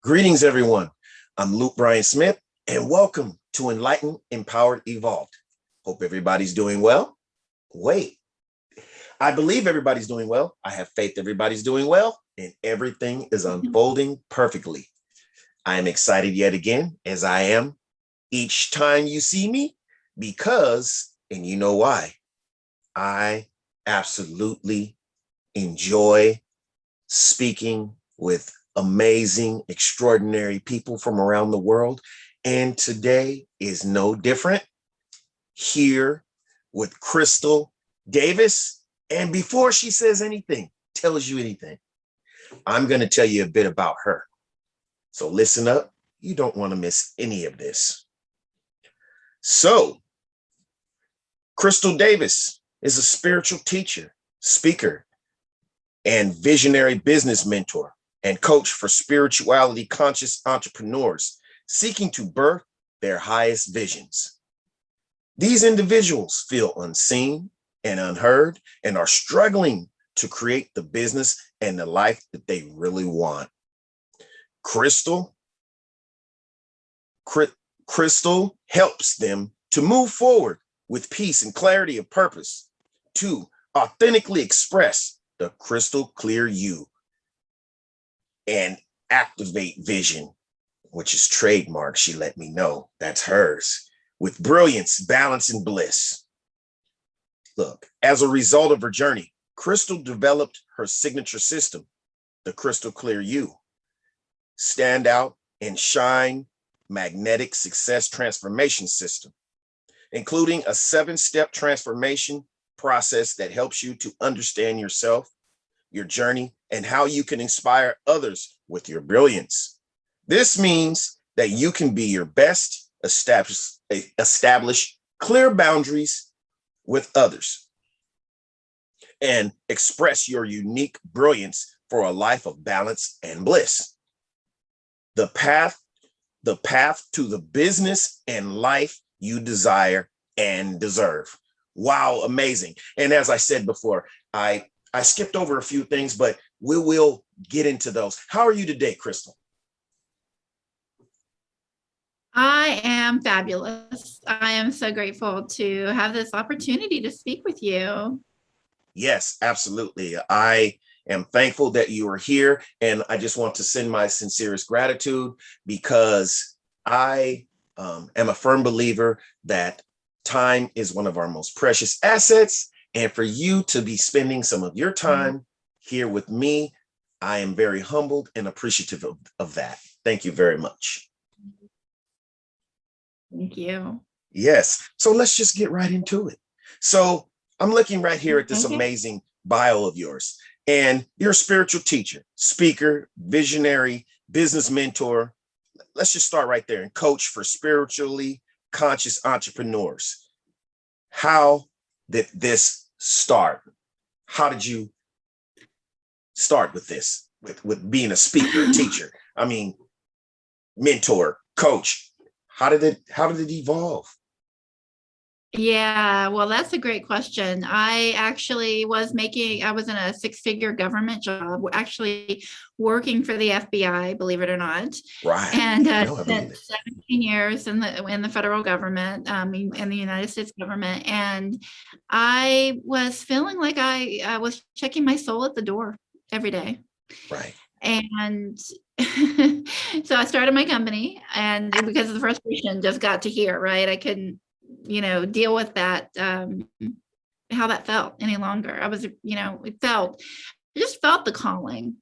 Greetings, everyone. I'm Luke Bryan Smith, and welcome to Enlightened, Empowered, Evolved. Hope everybody's doing well. Wait, I believe everybody's doing well. I have faith everybody's doing well, and everything is unfolding perfectly. I am excited yet again, as I am each time you see me, because, and you know why, I absolutely enjoy speaking with amazing, extraordinary people from around the world. And today is no different. Here with Crystal Davis. And before she says anything, tells you anything, I'm going to tell you a bit about her. So listen up. You don't want to miss any of this. So, Crystal Davis is a spiritual teacher, speaker, and visionary business mentor and coach for spirituality conscious entrepreneurs seeking to birth their highest visions. These individuals feel unseen and unheard and are struggling to create the business and the life that they really want. Crystal helps them to move forward with peace and clarity of purpose, to authentically express the crystal clear you and activate vision, which is trademark. She let me know that's hers, with brilliance, balance, and bliss. Look, as a result of her journey, Crystal developed her signature system, the Crystal Clear You, stand out and shine magnetic success transformation system, including a 7-step transformation process that helps you to understand yourself, your journey, and how you can inspire others with your brilliance. This means that you can be your best, establish clear boundaries with others, and express your unique brilliance for a life of balance and bliss. The path to the business and life you desire and deserve. Wow, amazing. And as I said before, I skipped over a few things, but we will get into those. How are you today, Crystal? I am fabulous. I am so grateful to have this opportunity to speak with you. Yes, absolutely. I am thankful that you are here, and I just want to send my sincerest gratitude, because I am a firm believer that time is one of our most precious assets. And for you to be spending some of your time here with me, I am very humbled and appreciative of that. Thank you very much. Thank you. Yes. So let's just get right into it. So I'm looking right here at this amazing bio of yours, and you're a spiritual teacher, speaker, visionary, business mentor. Let's just start right there, and coach for spiritually conscious entrepreneurs. How did this start? How did you start with this, with being a speaker, a teacher? I mean, mentor, coach. How did it evolve? Yeah, well, that's a great question. I actually was in a 6-figure government job, actually working for the FBI, believe it or not. Right. And spent 17 years in the federal government, in the United States government. And I was feeling like I was checking my soul at the door every day. Right. And so I started my company, and because of the frustration just got to here, right? I couldn't, deal with that, how that felt any longer. I was, I just felt the calling,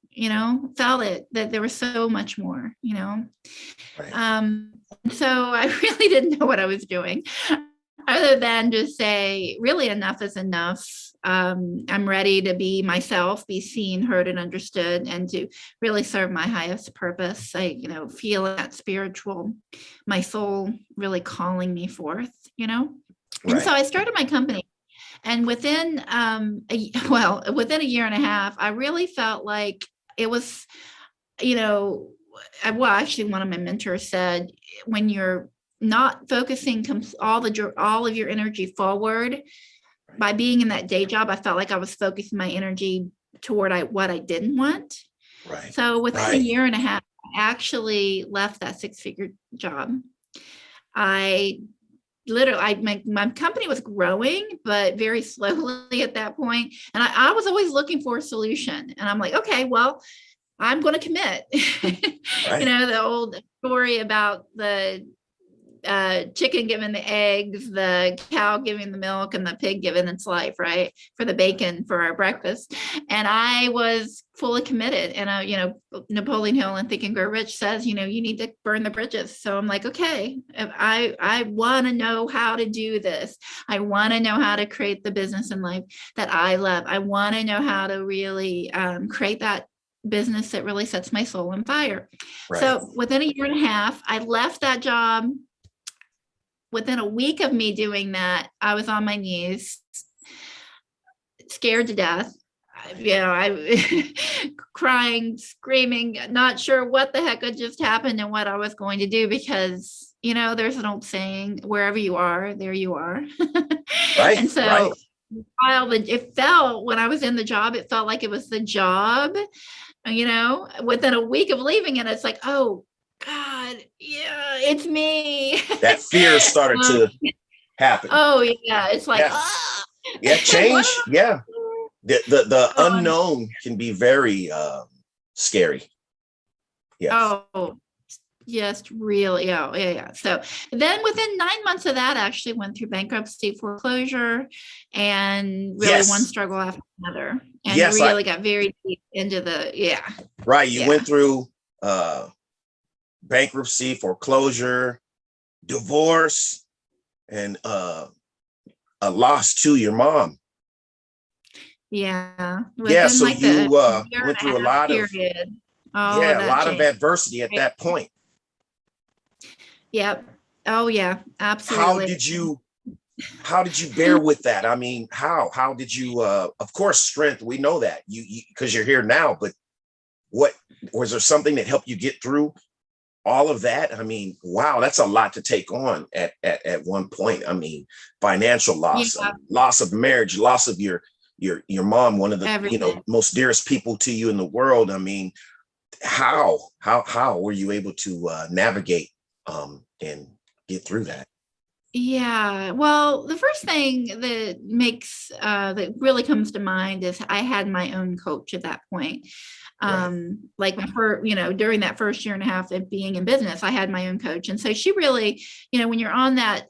felt it, that there was so much more, Right. So I really didn't know what I was doing, other than just say, really, enough is enough. I'm ready to be myself, be seen, heard, and understood, and to really serve my highest purpose. I, feel that spiritual, my soul really calling me forth, And so I started my company. And within within a year and a half, I really felt like it was, actually one of my mentors said, when you're not focusing all of your energy forward, by being in that day job, I felt like I was focusing my energy toward what I didn't want. Right. So within a year and a half, actually left that 6-figure job. My company was growing, but very slowly at that point. And I was always looking for a solution. And I'm like, okay, well, I'm going to commit. Right. The old story about the chicken giving the eggs, the cow giving the milk, and the pig giving its life, right? For the bacon for our breakfast. And I was fully committed. And, Napoleon Hill and Think and Grow Rich says, you need to burn the bridges. So I'm like, okay, if I want to know how to do this. I want to know how to create the business and life that I love. I want to know how to really create that business that really sets my soul on fire. Right. So within a year and a half, I left that job. Within a week of me doing that, I was on my knees, scared to death. I crying, screaming, not sure what the heck had just happened and what I was going to do, because, there's an old saying, wherever you are, there you are. Right. And so while it felt, when I was in the job, it felt like it was the job, within a week of leaving it, it's like, oh, God, yeah, it's me. That fear started to happen. Oh yeah, it's like, yeah, change. Yeah, the unknown can be very scary. Yes. Oh, just really. Yeah. So then within 9 months of that, I actually went through bankruptcy, foreclosure, and really one struggle after another, and really got very deep into the Right, you went through bankruptcy, foreclosure, divorce, and a loss to your mom. Yeah. So you went through a lot of adversity at that point. Yep. Oh yeah, absolutely. How did you bear with that? I mean, how did you of course, strength, we know that you because you're here now, but what was there something that helped you get through all of that? I mean, wow, that's a lot to take on at one point. I mean, financial loss, loss of marriage, loss of your mom, one of the most dearest people to you in the world. I mean, how were you able to navigate and get through that? Yeah, well, the first thing that really comes to mind is I had my own coach at that point. Like during that first year and a half of being in business, I had my own coach. And so she really, when you're on that,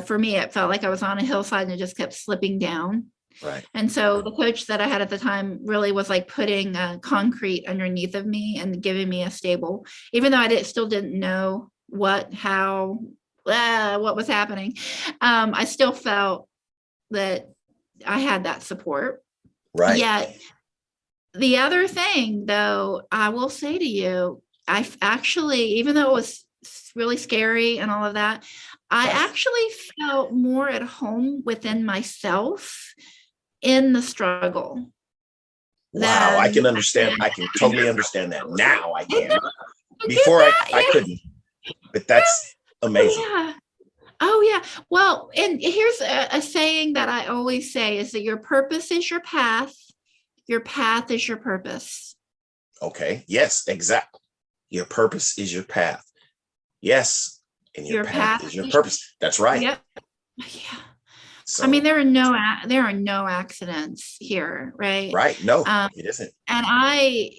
for me, it felt like I was on a hillside and it just kept slipping down. Right. And so the coach that I had at the time really was like putting concrete underneath of me and giving me a stable, even though I still didn't know what was happening. I still felt that I had that support. Right. Yet the other thing, though, I will say to you, I actually, even though it was really scary and all of that, I actually felt more at home within myself in the struggle. Wow, I can understand. I can totally understand that now. I can. Before I couldn't, but that's amazing. Oh yeah. Well, and here's a saying that I always say is that your purpose is your path. Your path is your purpose. Okay. Yes, exactly. Your purpose is your path. Yes. And your path is your purpose. That's right. Yep. Yeah. So, I mean, there are no accidents here, right? Right. No, it isn't. And I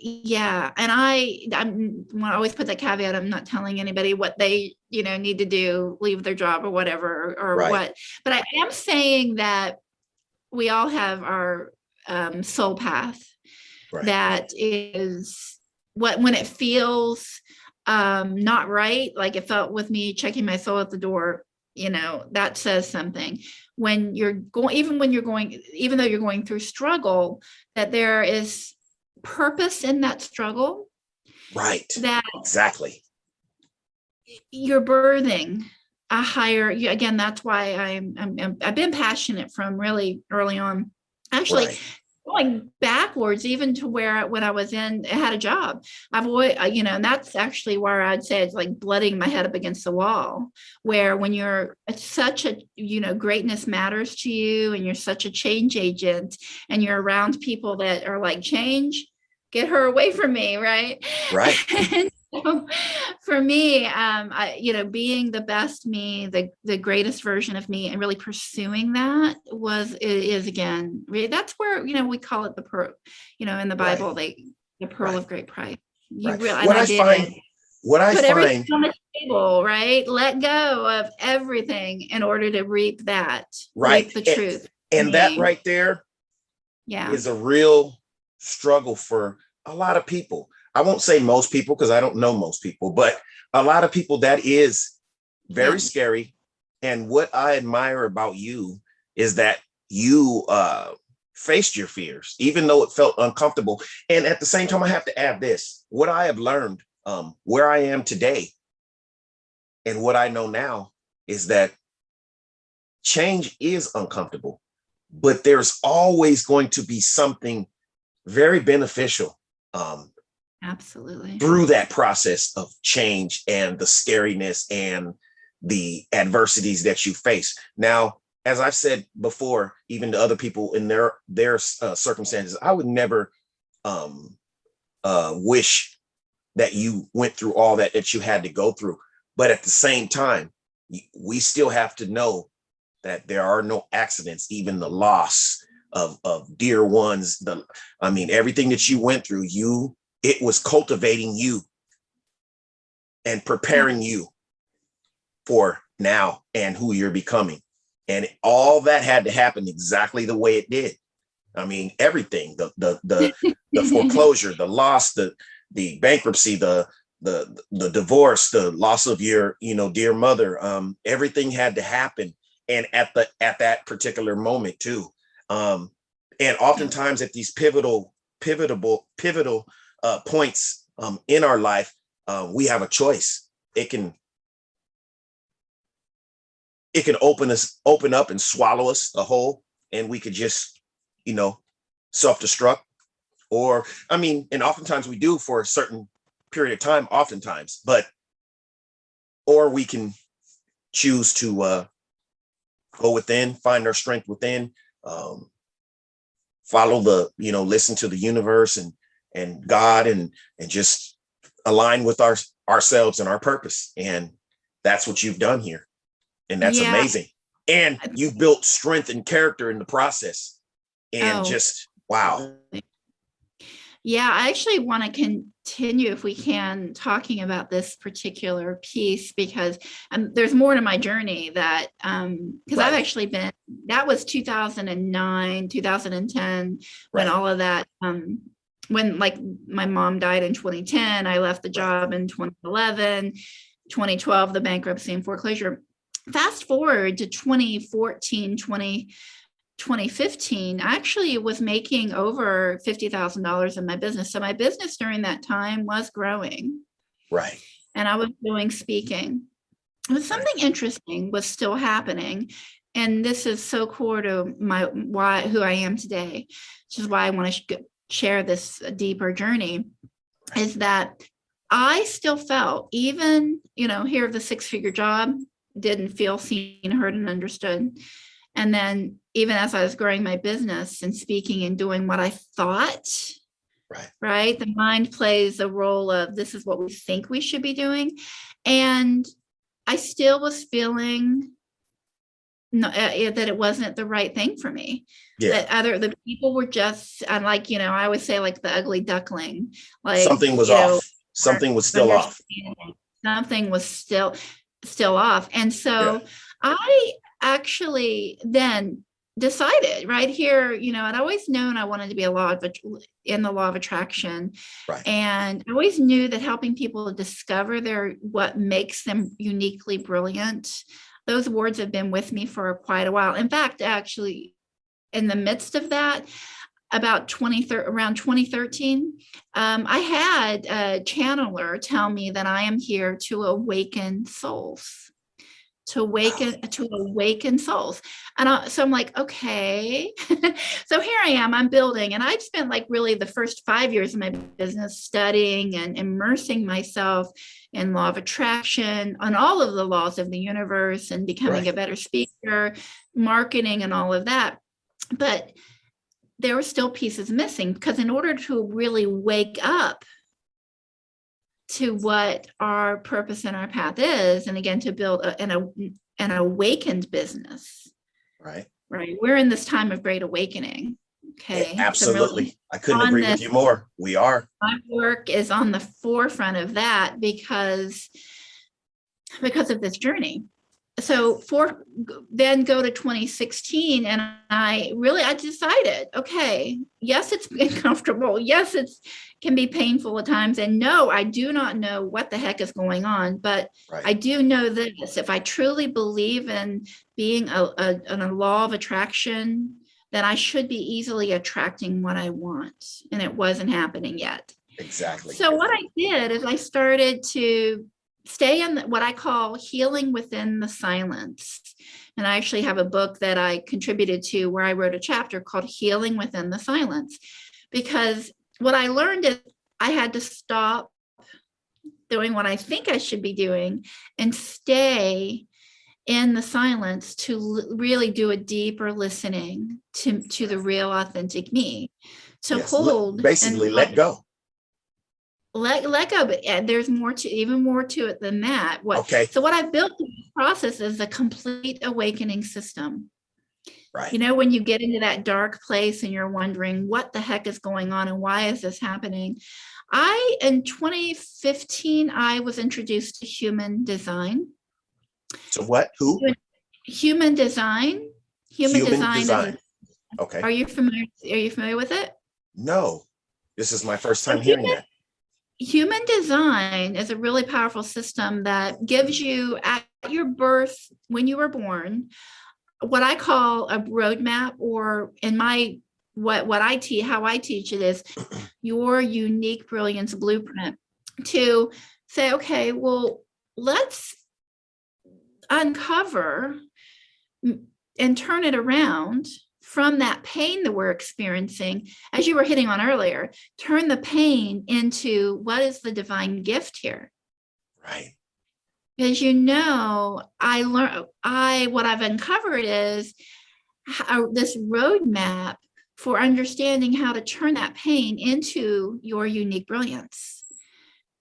always put that caveat. I'm not telling anybody what they, need to do, leave their job or whatever, or what. But I am saying that we all have our soul path. Right. That is when it feels not right, like it felt with me checking my soul at the door. That says something. When you're going, even though you're going through struggle, that there is purpose in that struggle. Right. That exactly. You're birthing a higher. Again, that's why I've been passionate from really early on. Actually, going backwards, even to when I had a job, I've always, and that's actually where I'd say it's like butting my head up against the wall, where when you're such a, greatness matters to you and you're such a change agent and you're around people that are like, change, get her away from me. Right. Right. So for me, being the best me, the greatest version of me, and really pursuing that is again, that's where, we call it the pearl, in the Right, Bible, the pearl right, of great price. You right. really, and What I I find, did what I put everything find, on the table, right? Let go of everything in order to reap right, the truth. and that Me. right there Yeah, is a real struggle for a lot of people. I won't say most people because I don't know most people, but a lot of people that is yeah, very scary. And what I admire about you is that you faced your fears, even though it felt uncomfortable. And at the same time, I have to add this: what I have learned, where I am today, and what I know now is that change is uncomfortable, but there's always going to be something very beneficial absolutely. through that process of change and the scariness and the adversities that you face. Now, as I've said before, even to other people in their circumstances, I would never um, wish that you went through all that you had to go through. But at the same time, we still have to know that there are no accidents, even the loss of dear ones. Everything that you went through, it was cultivating you and Yeah. preparing you for now and who you're becoming. And all that had to happen exactly the way it did. Everything, the foreclosure, the loss, the bankruptcy, the divorce, the loss of your, dear mother, everything had to happen. And at that particular moment too. And Yeah. oftentimes at these pivotal points in our life, we have a choice. It can open up and swallow us a whole, and we could just, self-destruct. Or, and oftentimes we do for a certain period of time, oftentimes, or we can choose to go within, find our strength within, um, follow listen to the universe and God, and just align with ourselves and our purpose. And that's what you've done here. And that's Yeah. amazing. And you've built strength and character in the process. And Oh, just, wow. yeah. I actually want to continue, if we can, talking about this particular piece, because there's more to my journey that, because I've Right. actually that was 2009, 2010, when Right. all of that, when like my mom died in 2010, I left the Right. job in 2011, 2012, the bankruptcy and foreclosure. Fast forward to 2014, 2015, I actually was making over $50,000 in my business. So my business during that time was growing, Right. and I was doing speaking. But something interesting was still happening. And this is so core to who I am today, which is why I want to share this deeper journey, is that I still felt, even, here, the 6-figure job didn't feel seen, heard, and understood. And then even as I was growing my business and speaking and doing what I thought, right? The mind plays a role of, this is what we think we should be doing. And I still was feeling that it wasn't the right thing for me. Yeah. That the people were just, I'm like, I always say, like the ugly duckling, like, Something was off. Something was still off. Something was still off. And so Yeah. I actually then decided right here, I'd always known I wanted to be in the law of attraction. Right. And I always knew that helping people discover what makes them uniquely brilliant, those words have been with me for quite a while. In fact, actually, in the midst of that, around 2013, I had a channeler tell me that I am here to awaken souls, to awaken souls. And so I'm like, okay. So here I am, I'm building. And I spent like really the first 5 years of my business studying and immersing myself in law of attraction, on all of the laws of the universe, and becoming a better speaker, marketing, and all of that. But there were still pieces missing, because in order to really wake up to what our purpose and our path is. And again, to build an awakened business. Right. Right. We're in this time of great awakening. Okay. Absolutely. So I couldn't agree with you more. We are. My work is on the forefront of that because of this journey. So then go to 2016, and I decided, okay, yes, it's uncomfortable. Yes, can be painful at times. And no, I do not know what the heck is going on, but Right. I do know this: if I truly believe in being a law of attraction, then I should be easily attracting what I want. And it wasn't happening yet. Exactly. So what I did is I started to stay in what I call healing within the silence. And I actually have a book that I contributed to where I wrote a chapter called Healing Within the Silence, because what I learned is I had to stop doing what I think I should be doing and stay in the silence to really do a deeper listening to the real authentic me, to hold basically and let go. Let go, but there's even more to it than that. So what I've built in this process is a complete awakening system. Right. You know, when you get into that dark place and you're wondering what the heck is going on and why is this happening? In 2015, I was introduced to human design. So what? Who? Human design. Human design. Okay. Are you familiar with it? No. This is my first time hearing that. Human design is a really powerful system that gives you at your birth, when you were born, what I call a roadmap, or in my how I teach it is your unique brilliance blueprint, to say, okay, well, let's uncover and turn it around from that pain that we're experiencing, as you were hitting on earlier. Turn the pain into what is the divine gift here. Right. Because what I've uncovered is this roadmap for understanding how to turn that pain into your unique brilliance.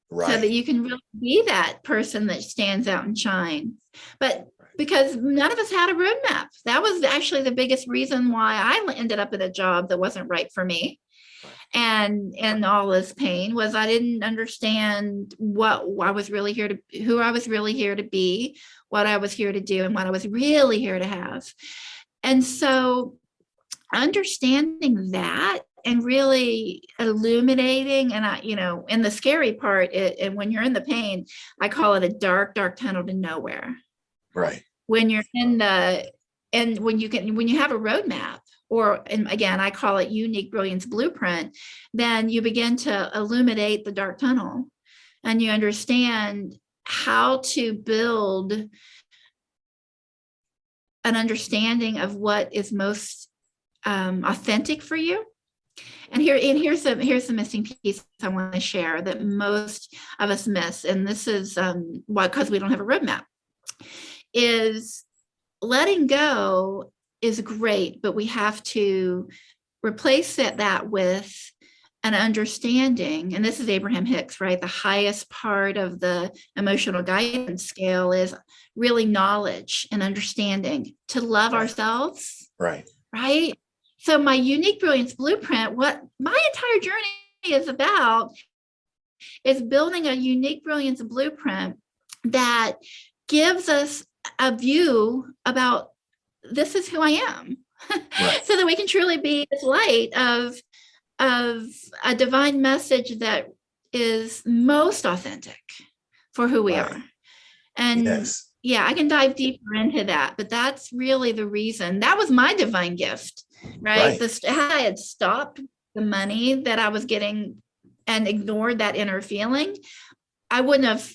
Right. So that you can really be that person that stands out and shines. But because none of us had a roadmap. That was actually the biggest reason why I ended up in a job that wasn't right for me. And all this pain was I didn't understand who I was really here to be, what I was here to do, and what I was really here to have. And so understanding that and really illuminating, and in the scary part, and when you're in the pain, I call it a dark, dark tunnel to nowhere. Right. When you're when you have a roadmap, and again, I call it unique brilliance blueprint, then you begin to illuminate the dark tunnel, and you understand how to build an understanding of what is most authentic for you. And here's the missing piece I want to share that most of us miss, and this is why, because we don't have a roadmap, is letting go is great, but we have to replace that with an understanding. And this is Abraham Hicks, right? The highest part of the emotional guidance scale is really knowledge and understanding, to love ourselves. Right. Right. So my unique brilliance blueprint, what my entire journey is about, is building a unique brilliance blueprint that gives us a view about this is who I am. Right. So that we can truly be this light of a divine message that is most authentic for who we are. And yeah, I can dive deeper into that, but that's really the reason. That was my divine gift, right? Had I had stopped the money that I was getting and ignored that inner feeling, I wouldn't have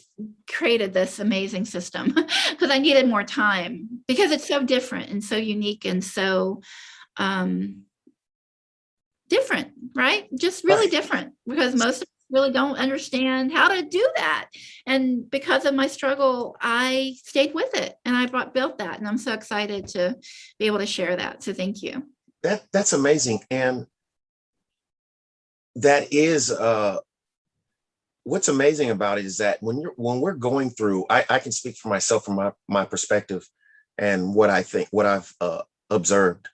created this amazing system, because I needed more time, because it's so different and so unique and so different, right? Just really different, because most of us really don't understand how to do that. And because of my struggle, I stayed with it, and I built that. And I'm so excited to be able to share that. So thank you. That's amazing. And that is what's amazing about it is that when we're going through, I can speak for myself from my perspective and what I think, what I've observed,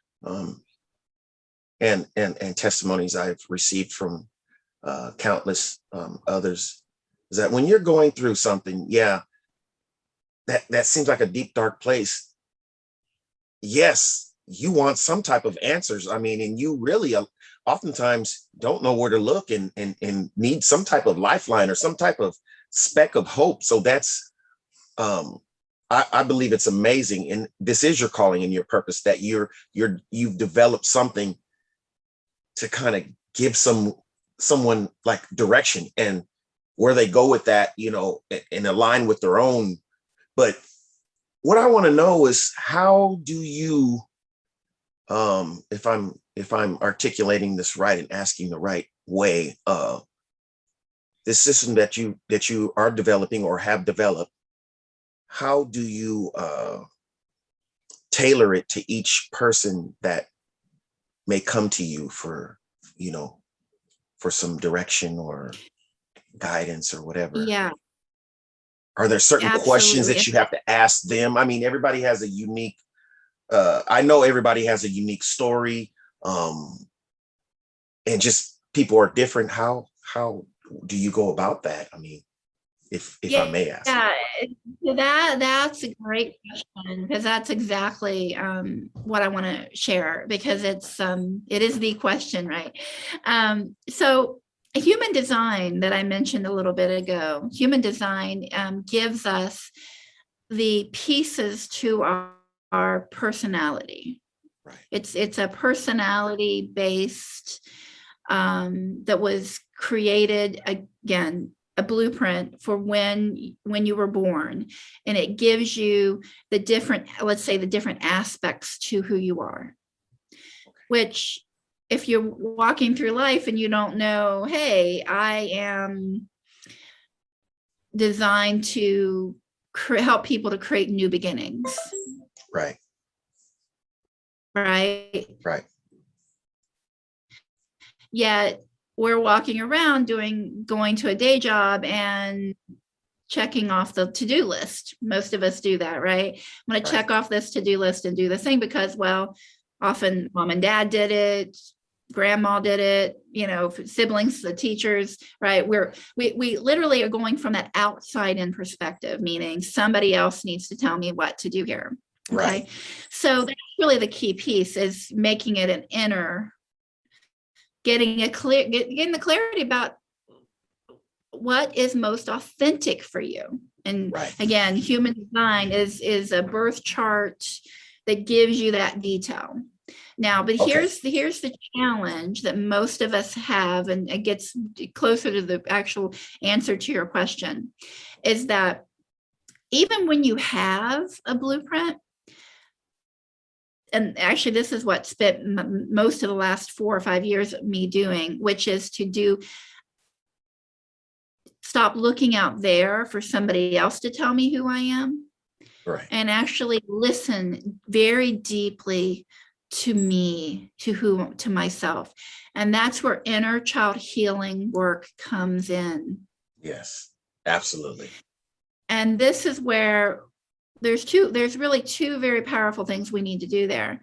and testimonies I've received from countless others, is that when you're going through something, yeah, that seems like a deep, dark place. Yes, you want some type of answers. I mean, and you really oftentimes don't know where to look, and need some type of lifeline or some type of speck of hope. So that's, I believe it's amazing, and this is your calling and your purpose, that you've developed something to kind of give someone like direction, and where they go with that, and align with their own. But what I want to know is, how do you, if I'm articulating this right and asking the right way, this system that you are developing or have developed, how do you tailor it to each person that may come to you for, for some direction or guidance or whatever? Yeah, Are there certain questions absolutely. that you have to ask them? I mean, everybody has a unique, I know everybody has a unique story, and just people are different. How do you go about that? I mean, if I Yeah, may ask. yeah. So that's a great question, because that's exactly what I want to share, because it is the question, right? So human design that I mentioned a little bit ago, human design gives us the pieces to our personality. Right. It's a personality based that was created, again, a blueprint for when you were born, and it gives you the different, let's say, the different aspects to who you are. Which, if you're walking through life and you don't know, hey, I am designed to help people to create new beginnings. Right. Right. Right. Yet we're walking around going to a day job and checking off the to-do list. Most of us do that, right? I'm going to check off this to-do list and do the thing because, well, often mom and dad did it, grandma did it, siblings, the teachers, right? We literally are going from that outside in perspective, meaning somebody else needs to tell me what to do here. Okay. Right. So that's really the key piece, is making it an inner, getting the clarity about what is most authentic for you. And again, human design is a birth chart that gives you that detail. Now, but here's the challenge that most of us have, and it gets closer to the actual answer to your question, is that even when you have a blueprint, and actually this is what spent most of the last 4 or 5 years of me doing, which is to stop looking out there for somebody else to tell me who I am, and actually listen very deeply to me, to myself. And that's where inner child healing work comes in. Yes, absolutely. And this is where there's really two very powerful things we need to do there.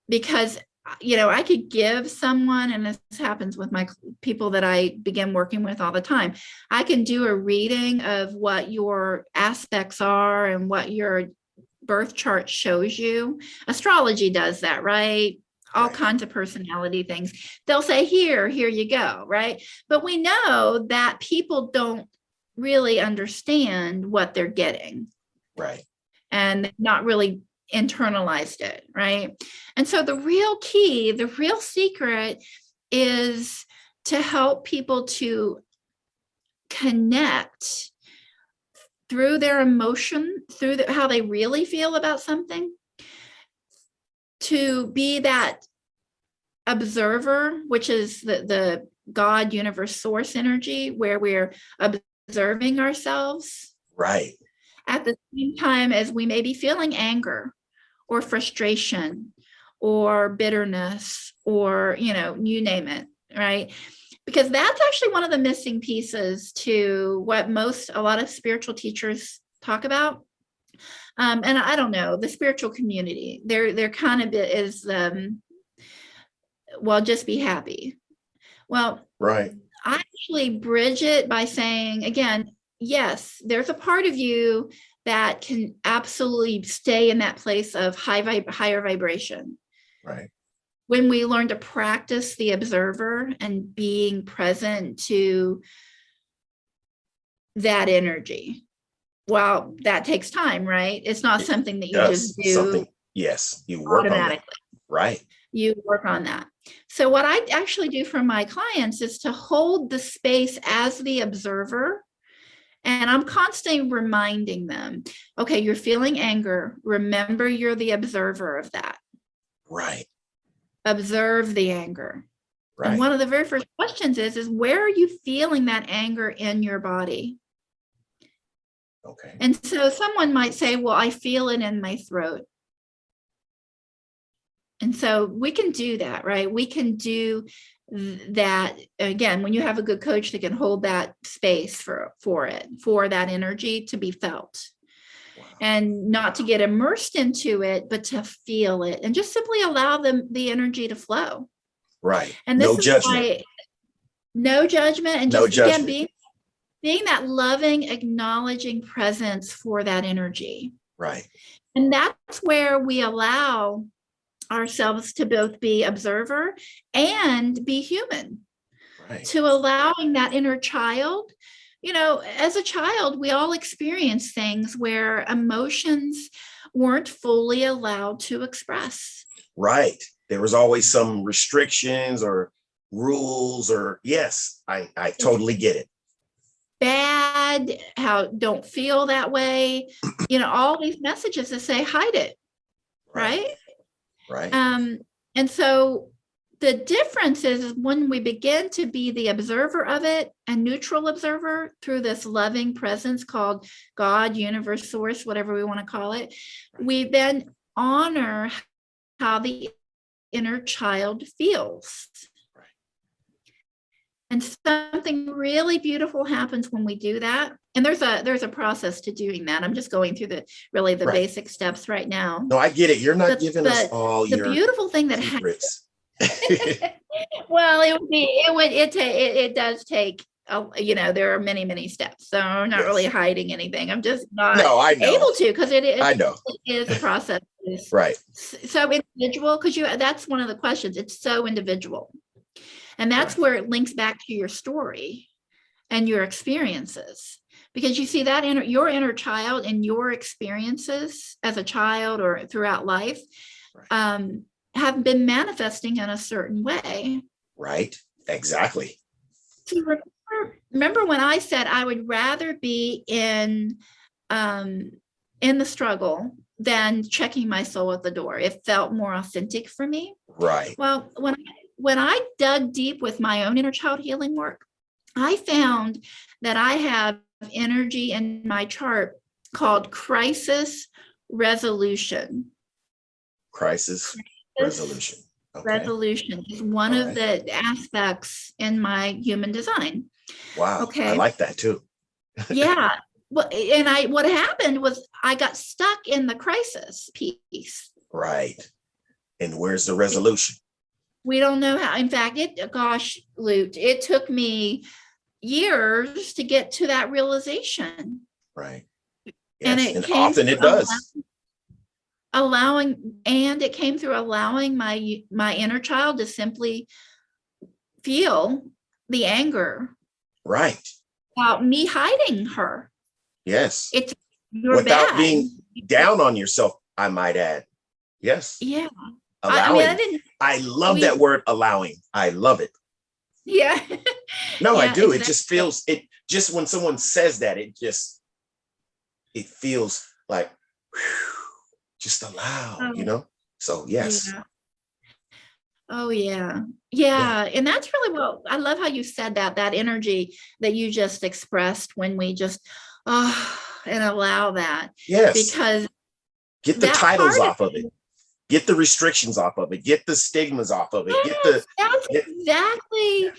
Because I could give someone, and this happens with my people that I begin working with all the time, I can do a reading of what your aspects are and what your birth chart shows you. Astrology does that, right? All kinds of personality things. They'll say, here you go, right? But we know that people don't really understand what they're getting. Right. And not really internalized it, right? And so the real key, the real secret is to help people to connect through their emotion, through how they really feel about something, to be that observer, which is the God, universe, source energy, where we're observing ourselves. Right. At the same time as we may be feeling anger or frustration or bitterness or, you name it, right? because that's actually one of the missing pieces to what a lot of spiritual teachers talk about. And I don't know, the spiritual community, they're kind of is, well, just be happy. Well, Right. I actually bridge it by saying, again, yes, there's a part of you that can absolutely stay in that place of higher vibration. Right. When we learn to practice the observer and being present to that energy. Well, that takes time, right? It's not something that you just do. Yes, you work automatically. On that. Right. You work on that. So what I actually do for my clients is to hold the space as the observer. And I'm constantly reminding them, okay, you're feeling anger. Remember, you're the observer of that. Right. Observe the anger. Right. And one of the very first questions is where are you feeling that anger in your body? Okay. And so someone might say, well, I feel it in my throat. And so we can do that, right? We can do that. Again, when you have a good coach that can hold that space for that energy to be felt. Wow. And not to get immersed into it, but to feel it and just simply allow the energy to flow. Right. And this no judgment. Why, no judgment. And just, again, being that loving, acknowledging presence for that energy. Right. And that's where we allow ourselves to both be observer and be human. Right. To allowing that inner child. You know, as a child, we all experience things where emotions weren't fully allowed to express. Right. There was always some restrictions or rules or yes, I totally get it. Bad, how don't feel that way. You know, all these messages that say hide it. Right. Right. And so the difference is when we begin to be the observer of it, a neutral observer through this loving presence called God, universe, source, whatever we want to call it, we then honor how the inner child feels. Right. And something really beautiful happens when we do that. And there's a process to doing that. I'm just going through the basic steps right now. No, I get it. You're not giving us all your beautiful thing that secrets. Well, it does take, there are many, many steps. So I'm not really hiding anything. I'm just not able to, because it is a process. Right. So individual, because that's one of the questions. It's so individual. And that's where it links back to your story and your experiences. Because you see that your inner child and your experiences as a child or throughout life, have been manifesting in a certain way. Right. Exactly. So remember when I said I would rather be in the struggle than checking my soul at the door. It felt more authentic for me. Right. Well, when I dug deep with my own inner child healing work, I found that I have energy in my chart called crisis resolution. Crisis resolution. Okay. Resolution is one of the aspects in my human design. Wow. Okay. I like that too. Yeah. Well, and what happened was I got stuck in the crisis piece. Right. And where's the resolution? We don't know how. In fact, Lute, it took me years to get to that realization. Right. Yes. And often it does. It came through allowing my inner child to simply feel the anger. Right. Without me hiding her. Yes. It's without being down on yourself, I might add. Yes. Yeah. Allowing. I love that word, allowing. I love it. Yeah. No, I do. Exactly. It just feels just when someone says that, it feels like, whew, just allow, So yes. Yeah. Oh yeah. Yeah. And that's really I love how you said that energy that you just expressed when we just, and allow that. Yes. Because get the titles off of it. Get the restrictions off of it. Get the stigmas off of it. Yes, that's exactly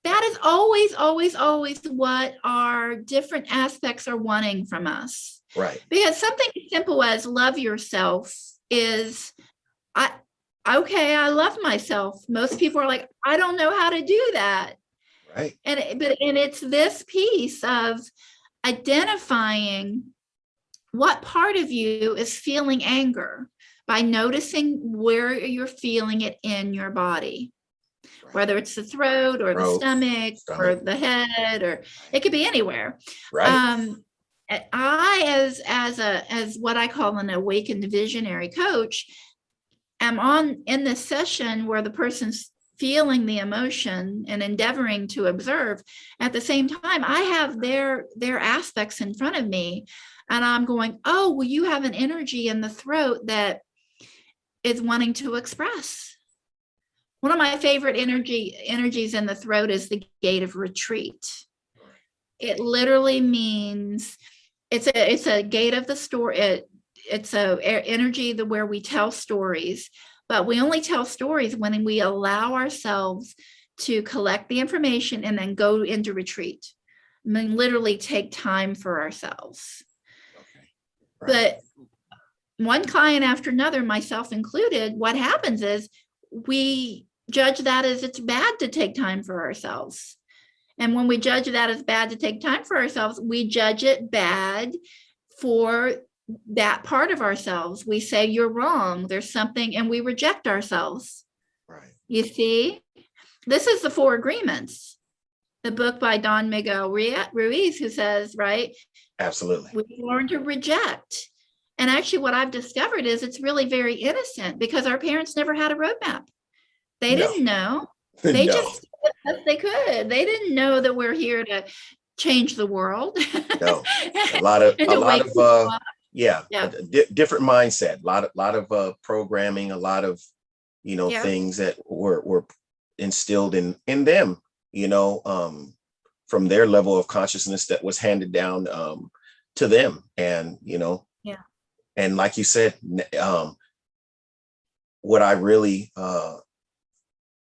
that is always, always, always what our different aspects are wanting from us. Right. Because something as simple as love yourself is, I love myself. Most people are like, I don't know how to do that. Right. And it's this piece of identifying what part of you is feeling anger by noticing where you're feeling it in your body, Right. whether it's the throat or the stomach or the head, or it could be anywhere. Right. I, as what I call an awakened visionary coach, am in this session where the person's feeling the emotion and endeavoring to observe. At the same time, I have their aspects in front of me, and I'm going, oh, well, you have an energy in the throat that is wanting to express. One of my favorite energies in the throat is the gate of retreat. It literally means it's a gate of the story. It's a energy where we tell stories, but we only tell stories when we allow ourselves to collect the information and then go into retreat. I mean, literally take time for ourselves. Okay. Right. But one client after another, myself included, what happens is we judge that as it's bad to take time for ourselves. And when we judge that as bad to take time for ourselves, we judge it bad for that part of ourselves. We say, you're wrong, there's something, and we reject ourselves. Right. You see, this is the 4 Agreements, the book by Don Miguel Ruiz, who says, right? Absolutely. We learn to reject. And actually what I've discovered is it's really very innocent, because our parents never had a roadmap. They didn't know. They just did the best they could. They didn't know that we're here to change the world. No, a lot of different mindset, a lot of programming, a lot of things that were instilled in them, from their level of consciousness that was handed down to them. And and like you said, what I really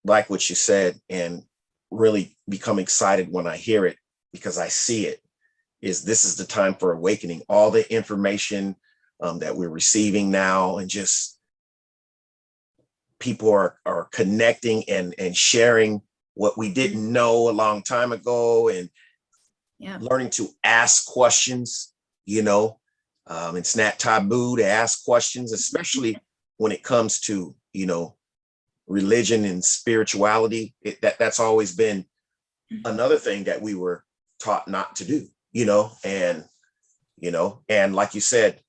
like what you said, and really become excited when I hear it, because I see it, is this is the time for awakening. All the information that we're receiving now, and just people are connecting and sharing what we didn't know a long time ago, and learning to ask questions. It's not taboo to ask questions, especially when it comes to religion and spirituality. That's always been another thing that we were taught not to do, and like you said,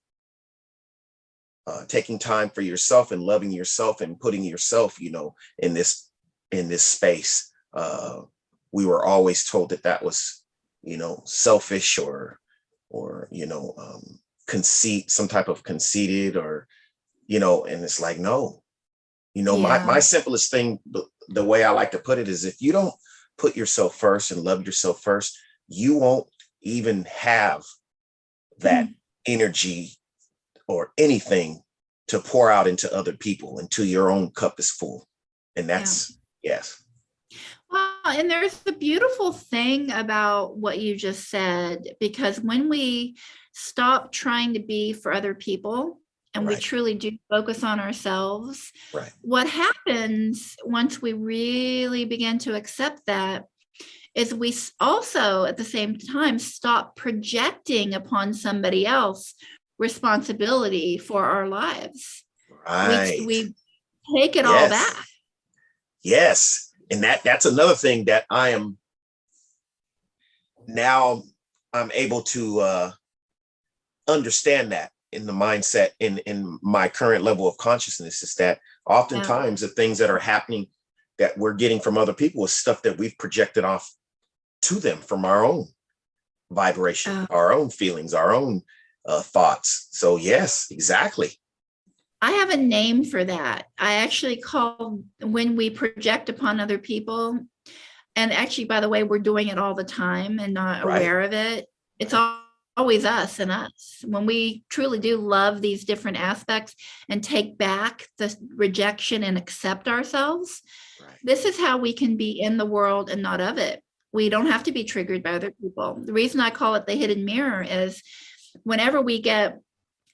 taking time for yourself and loving yourself and putting yourself, in this space. We were always told that was, selfish or conceit, some type of conceited, or, and it's like, no, my simplest thing, the way I like to put it, is if you don't put yourself first and love yourself first, you won't even have that energy or anything to pour out into other people until your own cup is full. And that's, yes. Well, and there's the beautiful thing about what you just said, because when we stop trying to be for other people, and we truly do focus on ourselves, what happens once we really begin to accept that is we also, at the same time, stop projecting upon somebody else responsibility for our lives. We take it all back. Yes. And that's another thing that I am now, I'm able to understand that in the mindset, in my current level of consciousness, is that oftentimes the things that are happening that we're getting from other people is stuff that we've projected off to them from our own vibration, our own feelings, our own thoughts. So yes, exactly. I have a name for that. I actually call when we project upon other people. And actually, by the way, we're doing it all the time and not aware of it. It's always us and us. When we truly do love these different aspects and take back the rejection and accept ourselves, Right. this is how we can be in the world and not of it. We don't have to be triggered by other people. The reason I call it the hidden mirror is whenever we get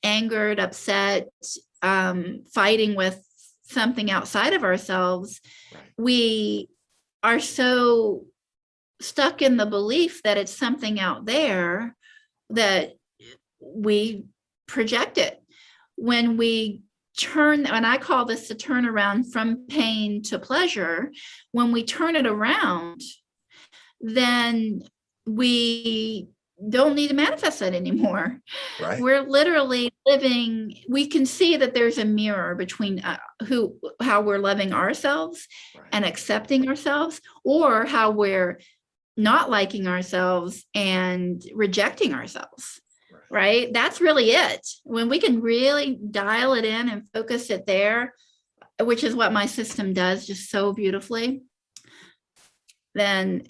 angered, upset, fighting with something outside of ourselves, Right. we are so stuck in the belief that it's something out there that we project it. When we turn, and I call this the turnaround from pain to pleasure, when we turn it around, then we don't need to manifest it anymore. Right. We're literally living, we can see that there's a mirror between how we're loving ourselves Right. and accepting ourselves, or how we're not liking ourselves and rejecting ourselves. Right? That's really it. When we can really dial it in and focus it there, which is what my system does just so beautifully, then,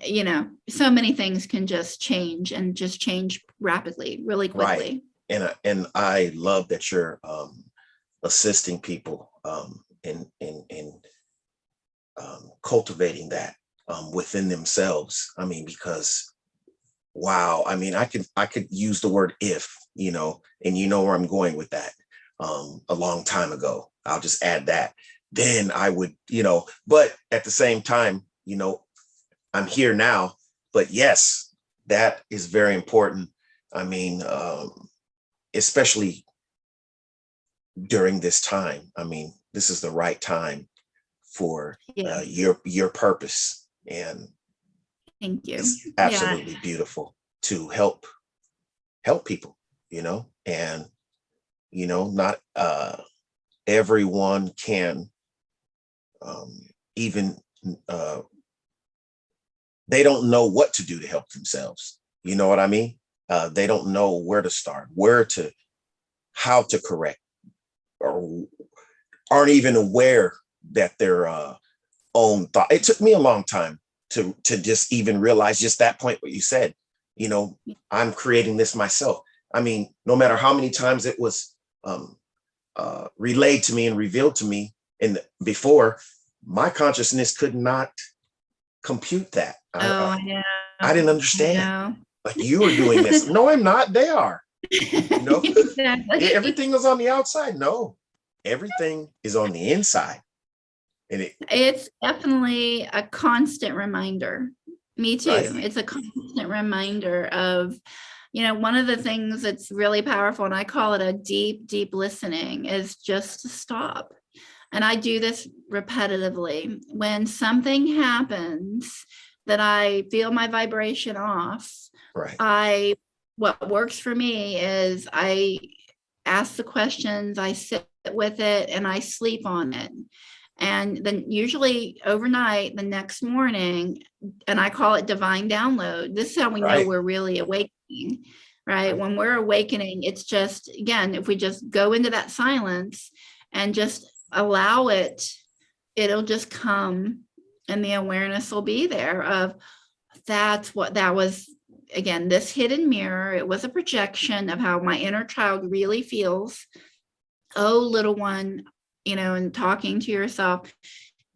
so many things can just change, and just change rapidly, really quickly. Right. And I love that you're assisting people in cultivating that within themselves. I mean, because wow, I mean, I could use the word if, and you know where I'm going with that. A long time ago, I'll just add that. Then I would, but at the same time, I'm here now. But yes, that is very important. I mean, especially during this time. I mean, this is the right time for your purpose, and thank you. it's absolutely beautiful to help people, and not everyone can even they don't know what to do to help themselves. You know what I mean? They don't know where to start, how to correct, or aren't even aware that their own thought. It took me a long time to just even realize just that point, what you said, I'm creating this myself. I mean, no matter how many times it was relayed to me and revealed to me before, my consciousness could not compute that. I didn't understand. Like, you are doing this. No, I'm not. They are. Exactly. Everything was on the outside. No, everything is on the inside. And it's definitely a constant reminder. Me too. Right. It's a constant reminder of, one of the things that's really powerful, and I call it a deep, deep listening, is just to stop. And I do this repetitively. When something happens that I feel my vibration off, right. What works for me is I ask the questions, I sit with it, and I sleep on it. And then usually overnight, the next morning, and I call it divine download. This is how we know we're really awakening, right? When we're awakening, it's just, again, if we just go into that silence and just allow it, it'll just come, and the awareness will be there of that's what that was. Again, this hidden mirror, it was a projection of how my inner child really feels. Oh, little one, and talking to yourself,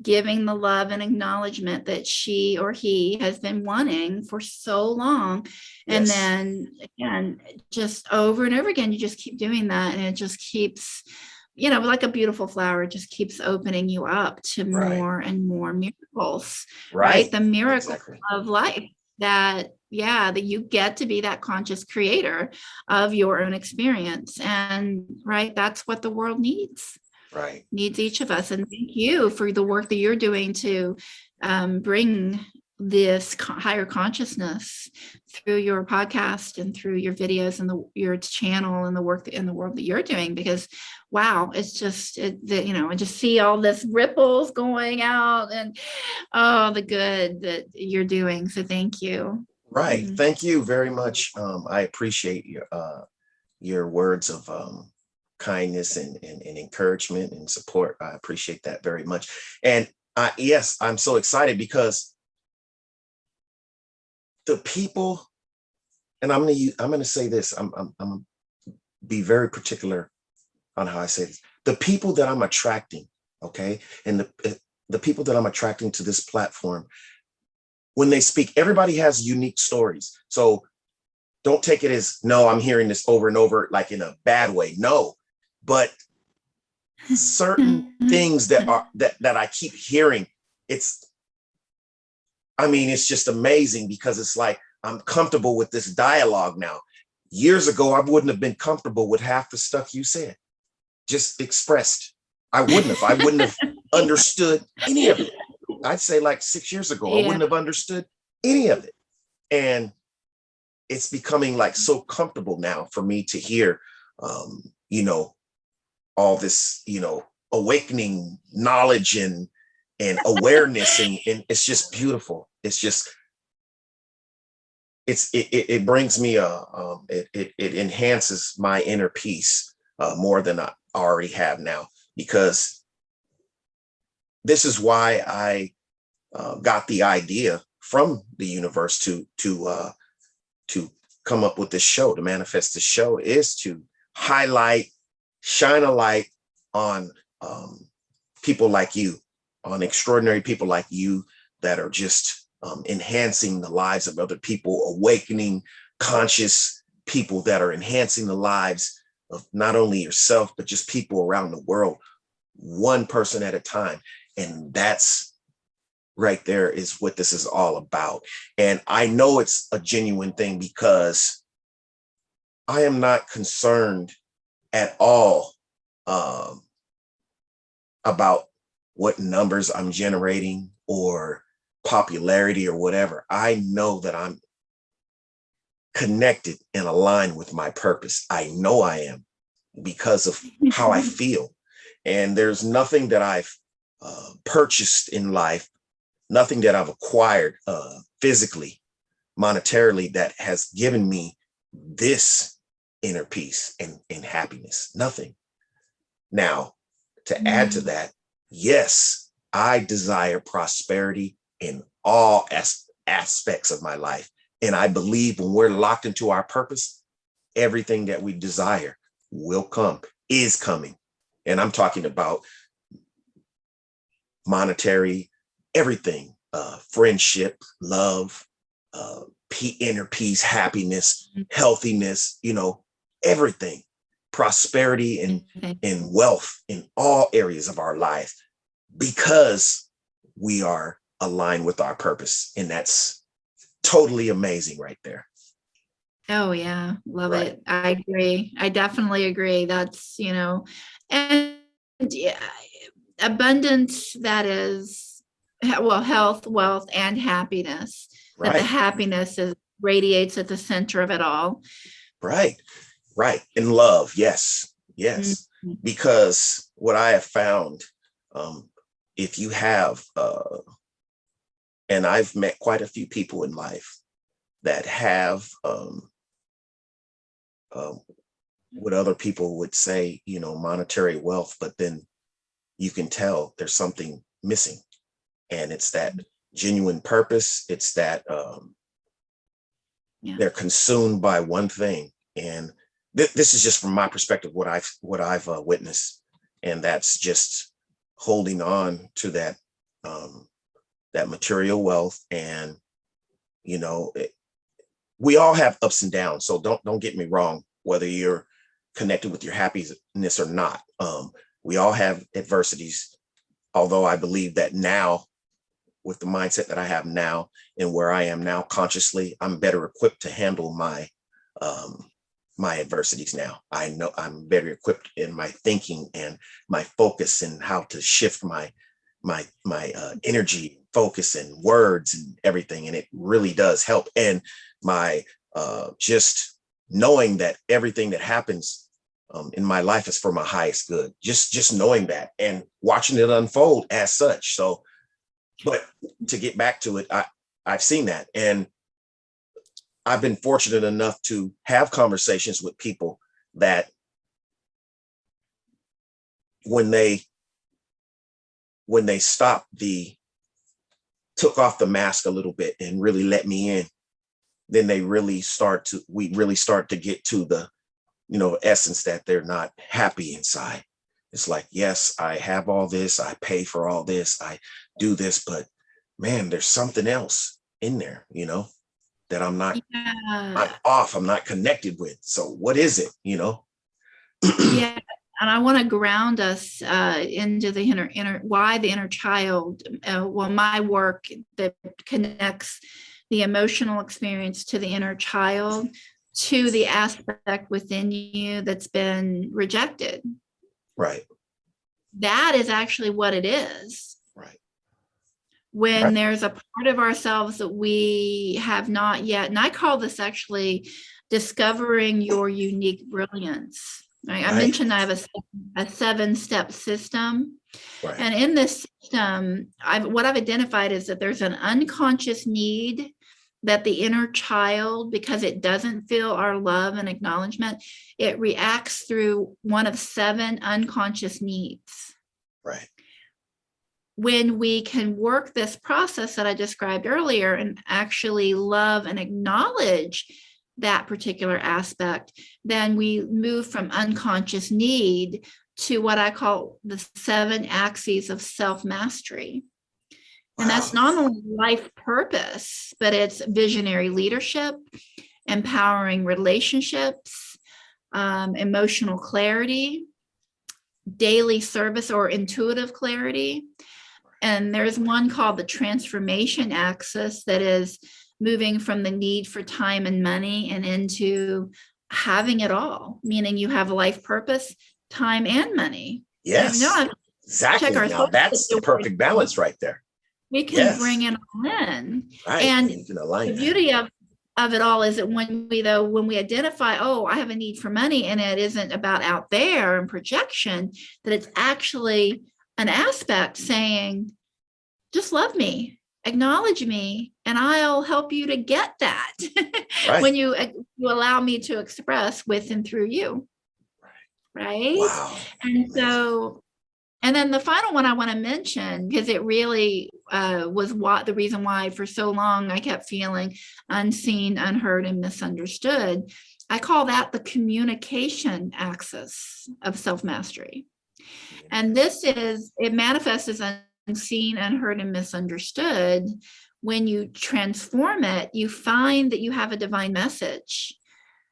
giving the love and acknowledgement that she or he has been wanting for so long. And then again, just over and over again, you just keep doing that. And it just keeps, like a beautiful flower, it just keeps opening you up to more and more miracles, right? The miracle of life that you get to be that conscious creator of your own experience. And that's what the world needs. Needs each of us. And thank you for the work that you're doing to bring this higher consciousness through your podcast and through your videos and your channel and the work in the world that you're doing, because wow, it's just, I just see all this ripples going out, and the good that you're doing. So thank you. Right. Thank you very much. I appreciate your words of kindness and encouragement and support. I appreciate that very much. And yes, I'm so excited because the people and I'm gonna say this. I'm gonna be very particular on how I say this. The people that I'm attracting, okay, and the people that I'm attracting to this platform, when they speak, everybody has unique stories. So don't take it as, no, I'm hearing this over and over, like in a bad way. No, but certain things that I keep hearing, it's, I mean, it's just amazing because it's like I'm comfortable with this dialogue now. Years ago, I wouldn't have been comfortable with half the stuff you said, just expressed. I wouldn't have understood any of it. I'd say like 6 years ago, I Yeah. wouldn't have understood any of it. And it's becoming like so comfortable now for me to hear, you know, all this, you know, awakening knowledge and awareness. And it's just beautiful. It's just, it brings me it enhances my inner peace more than I already have now, because this is why I got the idea from the universe to come up with this show, to manifest this show, is to highlight, shine a light on people like you, on extraordinary people like you that are just enhancing the lives of other people, awakening conscious people that are enhancing the lives of not only yourself, but just people around the world, one person at a time. And that's right there is what this is all about. And I know it's a genuine thing because I am not concerned at all about what numbers I'm generating or popularity or whatever. I know that I'm connected and aligned with my purpose. I know I am, because of how I feel. And there's nothing that I've purchased in life, nothing that I've acquired physically, monetarily, that has given me this inner peace and happiness. Nothing. Now, to add to that, yes, I desire prosperity in all aspects of my life. And I believe when we're locked into our purpose, everything that we desire will come, is coming. And I'm talking about monetary, everything, friendship, love, inner peace, happiness, healthiness, you know, everything, prosperity and wealth in all areas of our life, because we are aligned with our purpose. And that's totally amazing right there. Oh yeah, love Right. it. I agree. I definitely agree. That's, and yeah, abundance, that is, well, health, wealth, and happiness. That the Right. happiness is radiates at the center of it all. Right. Right. And love. Yes. Yes. Mhm. Because what I have found, if you have, and I've met quite a few people in life that have what other people would say, you know, monetary wealth, but then you can tell there's something missing. And it's that genuine purpose. It's that Yeah. they're consumed by one thing. And this is just from my perspective, what I've witnessed. And that's just holding on to that, that material wealth. And, you know, we all have ups and downs. So don't get me wrong, whether you're connected with your happiness or not. We all have adversities. Although I believe that now, with the mindset that I have now and where I am now consciously, I'm better equipped to handle my adversities now. I know I'm better equipped in my thinking and my focus and how to shift my energy, focus, and words and everything. And it really does help. And my just knowing that everything that happens in my life is for my highest good. Just knowing that and watching it unfold as such. So, but to get back to it, I've seen that, and I've been fortunate enough to have conversations with people that when they took off the mask a little bit and really let me in, then we really start to get to the, essence that they're not happy inside. It's like, yes, I have all this, I pay for all this, I do this, but man, there's something else in there, that I'm Yeah. off, I'm not connected with. So what is it, Yeah. And I want to ground us into the why the inner child. Well, my work that connects the emotional experience to the inner child, to the aspect within you that's been rejected. Right. That is actually what it is. Right. When there's a part of ourselves that we have not yet, and I call this actually discovering your unique brilliance. Right? I mentioned I have a 7-step system. Right. And in this system, what I've identified is that there's an unconscious need that the inner child, because it doesn't feel our love and acknowledgement, it reacts through one of 7 unconscious needs. Right. When we can work this process that I described earlier and actually love and acknowledge that particular aspect, then we move from unconscious need to what I call the 7 axes of self-mastery. Wow. And that's not only life purpose, but it's visionary leadership, empowering relationships, emotional clarity, daily service or intuitive clarity. And there's one called the transformation axis that is moving from the need for time and money and into having it all, meaning you have life purpose, time, and money. Yes, exactly. Now that's the perfect balance right there. We can bring it all in. Right. And the beauty of it all is that when we identify, oh, I have a need for money, and it isn't about out there and projection, that it's actually an aspect saying, just love me, acknowledge me, and I'll help you to get that. Right. When you allow me to express with and through you. Right. Wow. And so, and then the final one I want to mention, because it really was the reason why for so long I kept feeling unseen, unheard, and misunderstood. I call that the communication axis of self-mastery. And it manifests as unseen, unheard, and misunderstood. When you transform it, you find that you have a divine message,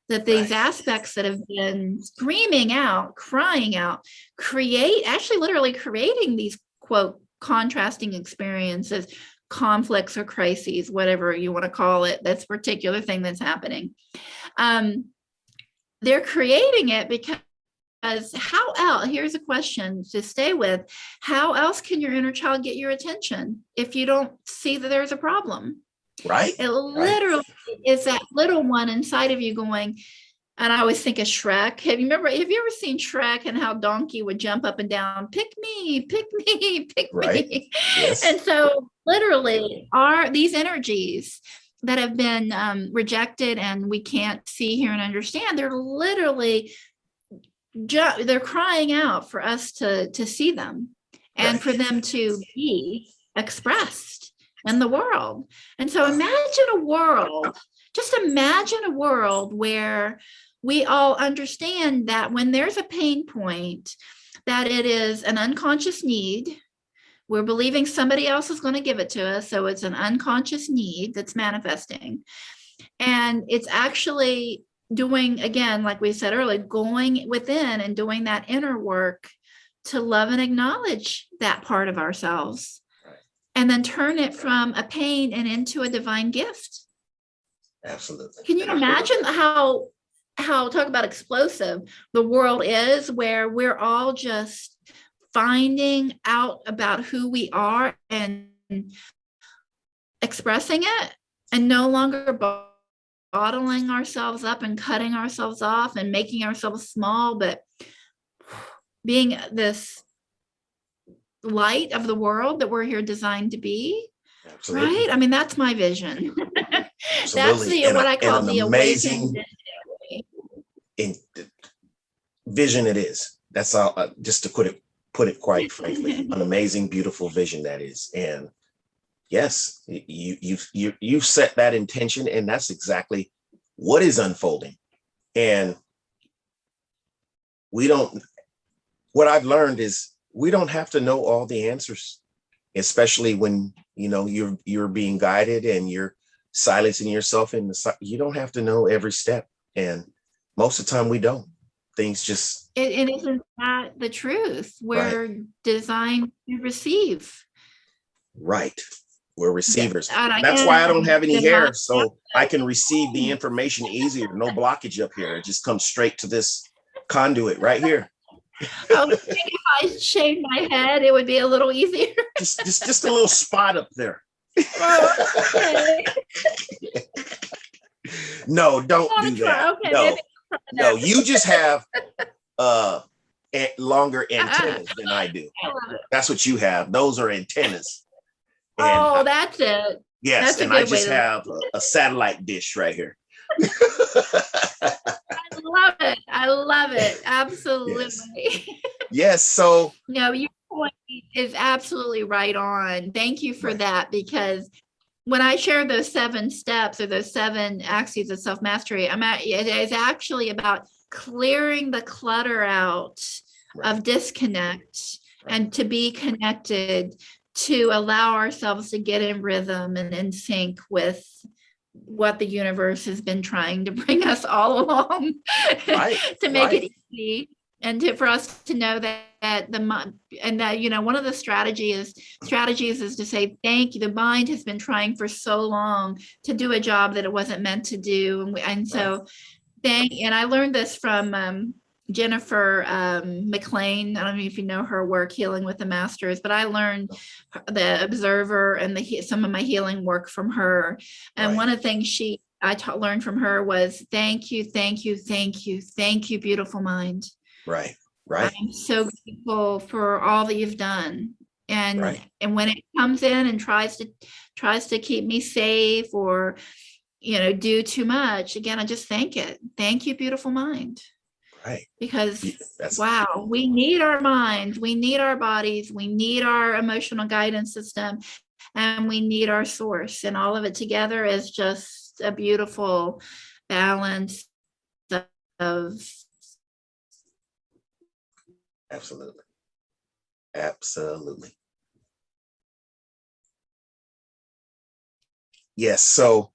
that these aspects that have been screaming out, crying out, literally creating these, quote, contrasting experiences, conflicts or crises, whatever you want to call it, that's particular thing that's happening. They're creating it because how else, here's a question to stay with, how else can your inner child get your attention if you don't see that there's a problem? Right. It literally is that little one inside of you going, and I always think of Shrek. Have you ever seen Shrek and how Donkey would jump up and down, pick me, pick me, pick me? Yes. And so literally these energies that have been rejected and we can't see, hear, and understand, they're literally they're crying out for us to see them and for them to be expressed in the world. And so imagine a world where we all understand that when there's a pain point, that it is an unconscious need. We're believing somebody else is going to give it to us. So it's an unconscious need that's manifesting. And it's actually doing, again, like we said earlier, going within and doing that inner work to love and acknowledge that part of ourselves, and then turn it from a pain and into a divine gift. Absolutely. Can you imagine how talk about explosive the world is, where we're all just finding out about who we are and expressing it, and no longer bottling ourselves up and cutting ourselves off and making ourselves small, but being this light of the world that we're here designed to be. Absolutely. Right? I mean, that's my vision. That's what I call the amazing vision it is. That's all, just to put it quite frankly, an amazing, beautiful vision that is. And Yes, you set that intention, and that's exactly what is unfolding. And we don't, what I've learned is we don't have to know all the answers, especially when, you know, you're being guided and you're silencing yourself in the, you don't have to know every step. And most of the time we don't. Things just, It isn't that the truth. right, We're designed to receive. right. We're receivers. And That's why I don't again, have any the mind. hair, so I can receive the information easier. No blockage up here. It just comes straight to this conduit right here. I was thinking if I shaved my head, it would be a little easier. just a little spot up there. Oh, okay. No, don't do that. Okay, no, you just have longer antennas than I do. That's what you have. Those are antennas. And that's it. yes, That's and I just have a satellite dish right here. I love it. Absolutely. Yes. So no, your point is absolutely right on. Thank you for that, because when I share those 7 steps or those 7 axes of self-mastery, it is actually about clearing the clutter out of disconnect and to be connected, to allow ourselves to get in rhythm and in sync with what the universe has been trying to bring us all along, to make it easy, and for us to know that you know, one of the strategies is to say thank you. The mind has been trying for so long to do a job that it wasn't meant to do, and so and I learned this from Jennifer McLean. I don't know if you know her work, Healing with the Masters, but I learned the Observer and some of my healing work from her. And one of the things I learned from her was thank you, beautiful mind. Right. I'm so grateful for all that you've done. And when it comes in and tries to keep me safe or, you know, do too much, again, I just thank it. Thank you, beautiful mind. Right. Because wow, we need our minds, we need our bodies, we need our emotional guidance system, and we need our source, and all of it together is just a beautiful balance of. Absolutely. Yes. So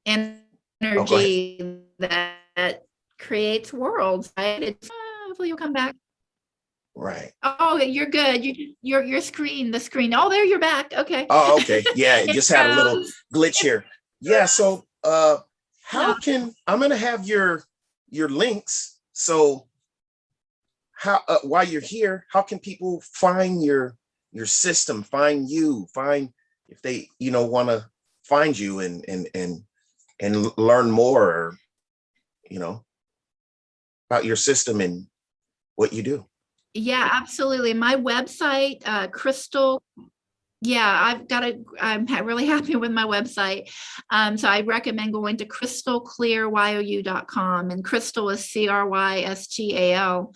energy that creates worlds, right? Hopefully you'll come back. Right. Oh, you're good. Your screen, the screen. Oh, there, you're back. Okay. Oh, okay. Yeah, it just had a little glitch here. Yeah. So how can, I'm gonna have your links. So how while you're here, how can people find your system, find you, find if they, you know, want to find you and learn more, or, you know, about your system and what you do? Yeah, absolutely. My website, Crystal. Yeah, I'm really happy with my website. So I recommend going to crystalclearyou.com, and Crystal is CRYSTAL,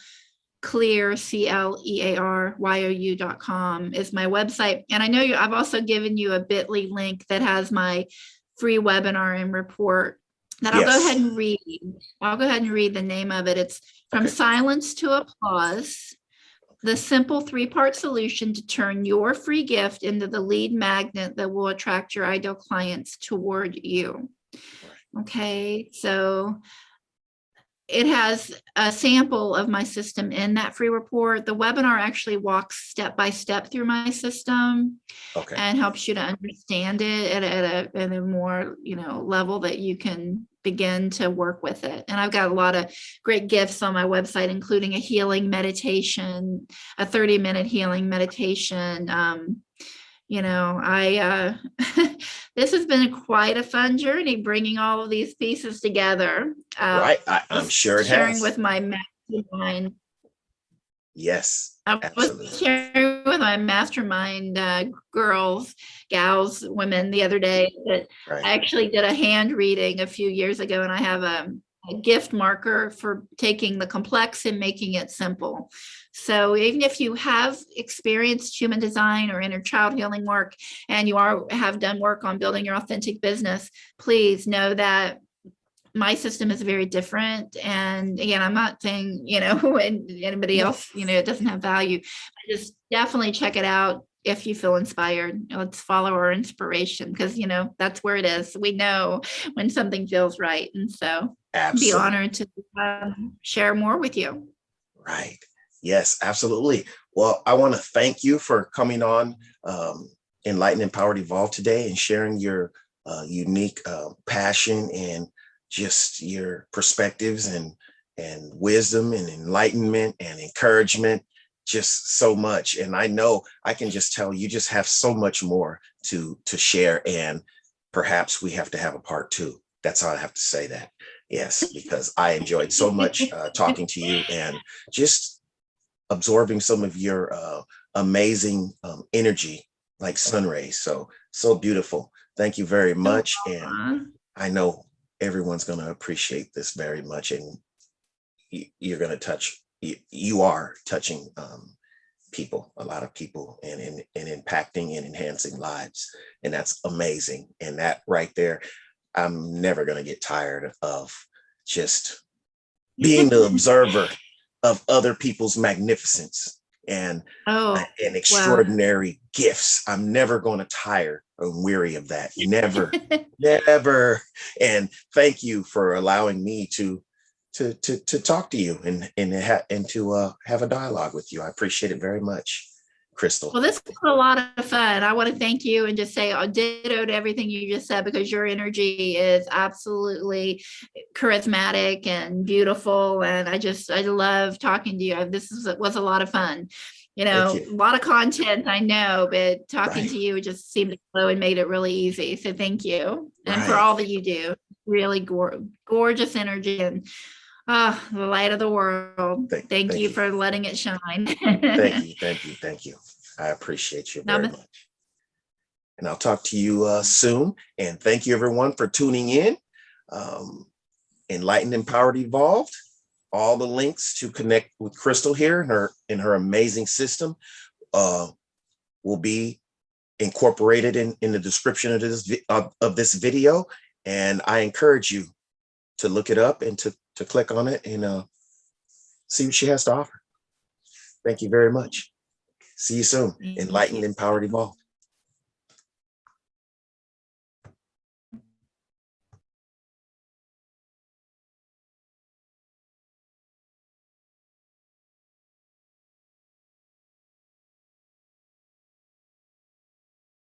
clear CLEARYOU.com is my website. And I know I've also given you a bit.ly link that has my free webinar and report that I'll go ahead and read. I'll go ahead and read the name of it. It's From Silence to Applause: the simple 3-part solution to turn your free gift into the lead magnet that will attract your ideal clients toward you. Okay, so it has a sample of my system in that free report. The webinar actually walks step by step through my system and helps you to understand it at a more, you know, level that you can begin to work with it. And I've got a lot of great gifts on my website, including a healing meditation, a 30-minute healing meditation. You know, this has been quite a fun journey, bringing all of these pieces together. I'm sure it sharing has. with my mastermind. Yes, I was sharing with my mastermind gals, women the other day that I actually did a hand reading a few years ago, and I have a gift marker for taking the complex and making it simple. So even if you have experienced human design or inner child healing work, and you have done work on building your authentic business, please know that my system is very different. And again, I'm not saying, and anybody else, it doesn't have value. Just definitely check it out if you feel inspired. Let's follow our inspiration, because, that's where it is. We know when something feels right. And so Absolutely. be honored to share more with you. Right. Yes, absolutely. Well, I want to thank you for coming on Enlighten, Empowered, Evolve today and sharing your unique passion and just your perspectives and wisdom and enlightenment and encouragement, just so much. And I know I can just tell you just have so much more to share, and perhaps we have to have a part 2. That's how I have to say that. Yes, because I enjoyed so much talking to you and just absorbing some of your amazing energy like sun rays. So beautiful. Thank you very much. And I know everyone's going to appreciate this very much, and you're going to you are touching people, a lot of people, and impacting and enhancing lives. And that's amazing. And that right there, I'm never going to get tired of just being the observer of other people's magnificence and extraordinary gifts. I'm never going to tire or weary of that. Never, never. And thank you for allowing me to talk to you and to have a dialogue with you. I appreciate it very much, Crystal. Well, this was a lot of fun. I want to thank you and just say ditto to everything you just said, because your energy is absolutely charismatic and beautiful. And I love talking to you. This was a lot of fun. A lot of content, I know, but talking to you just seemed to flow and made it really easy. So thank you. And for all that you do. Really gorgeous energy and the light of the world. Thank you for letting it shine. Thank you. I appreciate you very much. And I'll talk to you soon. And thank you, everyone, for tuning in. Enlightened, Empowered, Evolved. All the links to connect with Crystal here in her amazing system will be incorporated in the description of this video. And I encourage you to look it up and to click on it and see what she has to offer. Thank you very much. See you soon. Enlightened, Empowered, Evolved.